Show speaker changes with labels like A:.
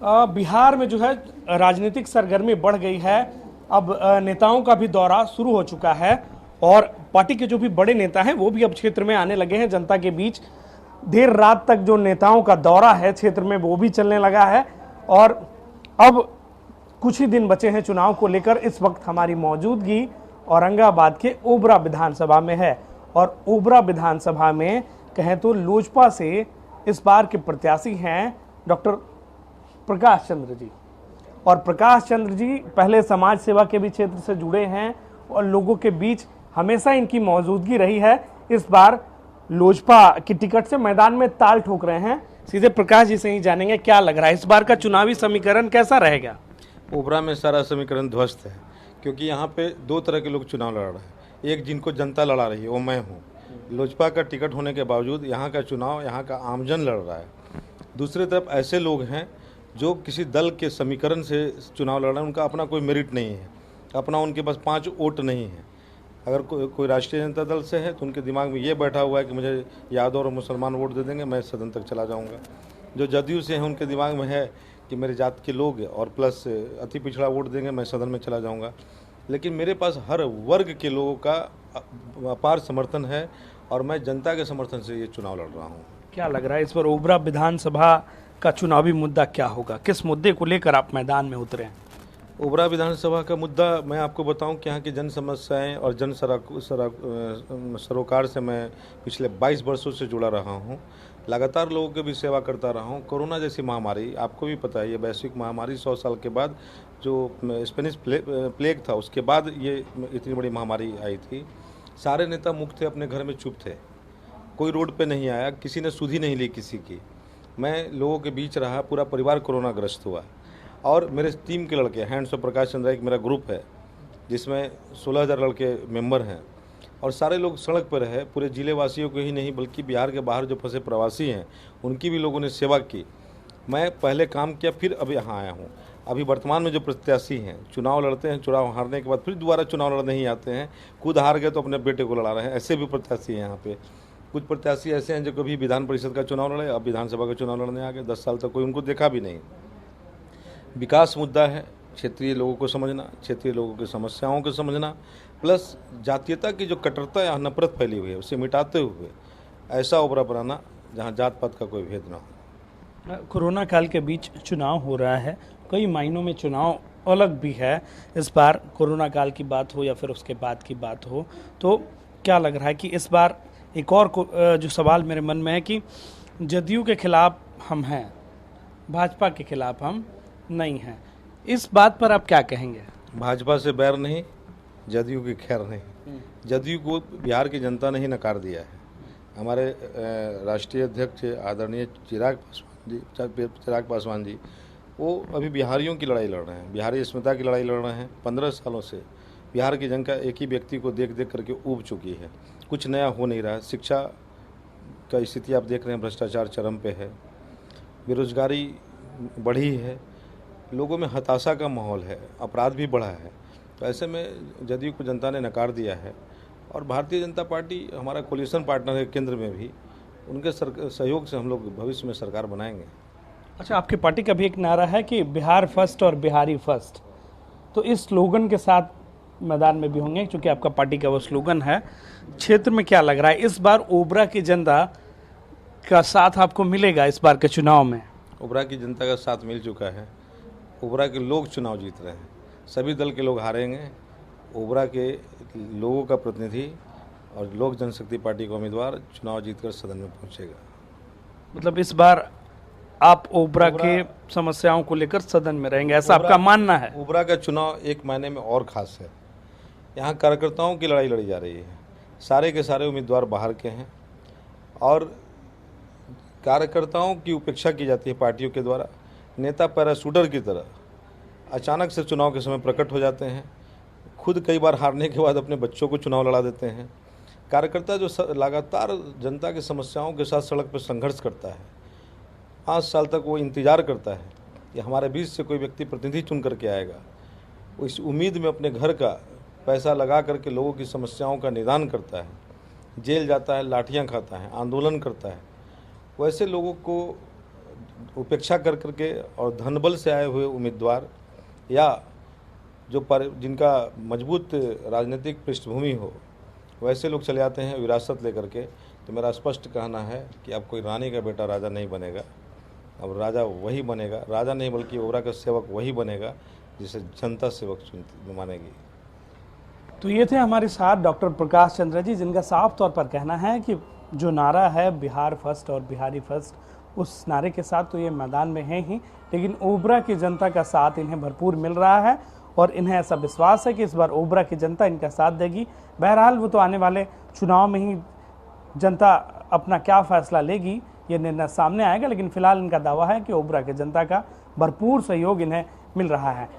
A: बिहार में जो है राजनीतिक सरगर्मी बढ़ गई है। अब नेताओं का भी दौरा शुरू हो चुका है और पार्टी के जो भी बड़े नेता हैं वो भी अब क्षेत्र में आने लगे हैं जनता के बीच। देर रात तक जो नेताओं का दौरा है क्षेत्र में वो भी चलने लगा है और अब कुछ ही दिन बचे हैं चुनाव को लेकर। इस वक्त हमारी मौजूदगी औरंगाबाद के ओबरा विधानसभा में है और ओबरा विधानसभा में कहें तो लोजपा से इस बार के प्रत्याशी हैं डॉक्टर प्रकाश चंद्र जी। और प्रकाश चंद्र जी पहले समाज सेवा के भी क्षेत्र से जुड़े हैं और लोगों के बीच हमेशा इनकी मौजूदगी रही है। इस बार लोजपा की टिकट से मैदान में ताल ठोक रहे हैं। सीधे प्रकाश जी से ही जानेंगे क्या लग रहा है इस बार का चुनावी समीकरण कैसा रहेगा।
B: ओबरा में सारा समीकरण ध्वस्त है क्योंकि यहाँ पे दो तरह के लोग चुनाव लड़ रहे हैं। एक जिनको जनता लड़ा रही है वो मैं हूँ। लोजपा का टिकट होने के बावजूद यहाँ का चुनाव यहाँ का आमजन लड़ रहा है। दूसरी तरफ ऐसे लोग हैं जो किसी दल के समीकरण से चुनाव लड़ रहे हैं। उनका अपना कोई मेरिट नहीं है, अपना उनके पास 5 वोट नहीं है। अगर कोई राष्ट्रीय जनता दल से है तो उनके दिमाग में ये बैठा हुआ है कि मुझे यादव और मुसलमान वोट दे देंगे, मैं सदन तक चला जाऊँगा। जो जदयू से है उनके दिमाग में है कि मेरे जात के लोग और प्लस अति पिछड़ा वोट देंगे, मैं सदन में चला जाऊंगा। लेकिन मेरे पास हर वर्ग के लोगों का अपार समर्थन है और मैं जनता के समर्थन से ये चुनाव लड़ रहा हूँ।
A: क्या लग रहा है इस बार ओबरा विधानसभा का चुनावी मुद्दा क्या होगा, किस मुद्दे को लेकर आप मैदान में उतरे हैं।
B: ओबरा विधानसभा का मुद्दा मैं आपको बताऊं कि यहाँ की जन समस्याएं और जन सरोकार से मैं पिछले 22 वर्षों से जुड़ा रहा हूं। लगातार लोगों की भी सेवा करता रहा हूं। कोरोना जैसी महामारी आपको भी पता है, ये वैश्विक महामारी 100 साल के बाद जो स्पेनिश प्लेग था उसके बाद ये इतनी बड़ी महामारी आई थी। सारे नेता मुक्त थे, अपने घर में चुप थे, कोई रोड पे नहीं आया, किसी ने सुधि नहीं ली किसी की। मैं लोगों के बीच रहा, पूरा परिवार कोरोना ग्रस्त हुआ और मेरे टीम के लड़के हैंड्स ऑफ प्रकाश चंद्र एक मेरा ग्रुप है जिसमें 16,000 लड़के मेंबर हैं और सारे लोग सड़क पर है। पूरे जिले वासियों को ही नहीं बल्कि बिहार के बाहर जो फंसे प्रवासी हैं उनकी भी लोगों ने सेवा की। मैं पहले काम किया फिर अब यहाँ आया हूँ। अभी वर्तमान में जो प्रत्याशी हैं चुनाव लड़ते हैं, चुनाव हारने के बाद फिर दोबारा चुनाव लड़ने ही आते हैं। खुद हार गए तो अपने बेटे को लड़ा रहे हैं, ऐसे भी प्रत्याशी हैं यहाँ पे। कुछ प्रत्याशी ऐसे हैं जो कभी विधान परिषद का चुनाव लड़े, अब विधानसभा का चुनाव लड़ने आ गए। 10 साल तक कोई उनको देखा भी नहीं। विकास मुद्दा है, क्षेत्रीय लोगों को समझना, क्षेत्रीय लोगों की समस्याओं को समझना, प्लस जातीयता की जो कट्टरता या नफरत फैली हुई है उसे मिटाते हुए ऐसा ओबरा बनाना जहां जात पात का कोई भेद ना हो।
A: कोरोना काल के बीच चुनाव हो रहा है, कई मायनों में चुनाव अलग भी है इस बार। कोरोना काल की बात हो या फिर उसके बाद की बात हो, तो क्या लग रहा है कि इस बार एक और जो सवाल मेरे मन में है कि जदयू के खिलाफ हम हैं, भाजपा के खिलाफ हम नहीं हैं, इस बात पर आप क्या कहेंगे।
B: भाजपा से बैर नहीं, जदयू की खैर नहीं। जदयू को बिहार की जनता ने ही नकार दिया है। हमारे राष्ट्रीय अध्यक्ष आदरणीय चिराग पासवान जी वो अभी बिहारियों की लड़ाई लड़ रहे हैं, बिहारी अस्मिता की लड़ाई लड़ रहे हैं। 15 सालों से बिहार की जनता एक ही व्यक्ति को देख देख करके ऊब चुकी है, कुछ नया हो नहीं रहा है। शिक्षा का स्थिति आप देख रहे हैं, भ्रष्टाचार चरम पे है, बेरोजगारी बढ़ी है, लोगों में हताशा का माहौल है, अपराध भी बढ़ा है। तो ऐसे में जदयू को जनता ने नकार दिया है और भारतीय जनता पार्टी हमारा कोलिशन पार्टनर है केंद्र में भी, उनके सहयोग से हम लोग भविष्य में सरकार बनाएंगे।
A: अच्छा, आपकी पार्टी का भी एक नारा है कि बिहार फर्स्ट और बिहारी फर्स्ट, तो इस स्लोगन के साथ मैदान में भी होंगे क्योंकि आपका पार्टी का वो स्लोगन है। क्षेत्र में क्या लग रहा है इस बार ओबरा की जनता का साथ आपको मिलेगा इस बार के चुनाव में।
B: ओबरा की जनता का साथ मिल चुका है, ओबरा के लोग चुनाव जीत रहे हैं, सभी दल के लोग हारेंगे। ओबरा के लोगों का प्रतिनिधि और लोक जनशक्ति पार्टी का उम्मीदवार चुनाव जीतकर सदन में पहुंचेगा।
A: मतलब इस बार आप ओबरा के समस्याओं को लेकर सदन में रहेंगे, ऐसा आपका मानना है।
B: ओबरा का चुनाव एक मायने में और खास है, यहाँ कार्यकर्ताओं की लड़ाई लड़ी जा रही है। सारे के सारे उम्मीदवार बाहर के हैं और कार्यकर्ताओं की उपेक्षा की जाती है पार्टियों के द्वारा। नेता पैराशूटर की तरह अचानक से चुनाव के समय प्रकट हो जाते हैं, खुद कई बार हारने के बाद अपने बच्चों को चुनाव लड़ा देते हैं। कार्यकर्ता जो लगातार जनता की समस्याओं के साथ सड़क पर संघर्ष करता है, 5 साल तक वो इंतज़ार करता है कि हमारे बीच से कोई व्यक्ति प्रतिनिधि चुन करके आएगा, वो इस उम्मीद में अपने घर का पैसा लगा करके लोगों की समस्याओं का निदान करता है, जेल जाता है, लाठियाँ खाता है, आंदोलन करता है। वैसे लोगों को उपेक्षा कर करके और धनबल से आए हुए उम्मीदवार या जिनका मजबूत राजनीतिक पृष्ठभूमि हो, वैसे लोग चले आते हैं विरासत लेकर के। तो मेरा स्पष्ट कहना है कि अब कोई रानी का बेटा राजा नहीं बनेगा। अब राजा वही बनेगा, राजा नहीं बल्कि ओबरा का सेवक वही बनेगा जिसे जनता सेवक मानेगी।
A: तो ये थे हमारे साथ डॉक्टर प्रकाश चंद्र जी, जिनका साफ तौर पर कहना है कि जो नारा है बिहार फर्स्ट और बिहारी फर्स्ट, उस नारे के साथ तो ये मैदान में है ही, लेकिन ओबरा की जनता का साथ इन्हें भरपूर मिल रहा है और इन्हें ऐसा विश्वास है कि इस बार ओबरा की जनता इनका साथ देगी। बहरहाल वो तो आने वाले चुनाव में ही जनता अपना क्या फैसला लेगी, ये निर्णय सामने आएगा, लेकिन फिलहाल इनका दावा है कि ओबरा की जनता का भरपूर सहयोग इन्हें मिल रहा है।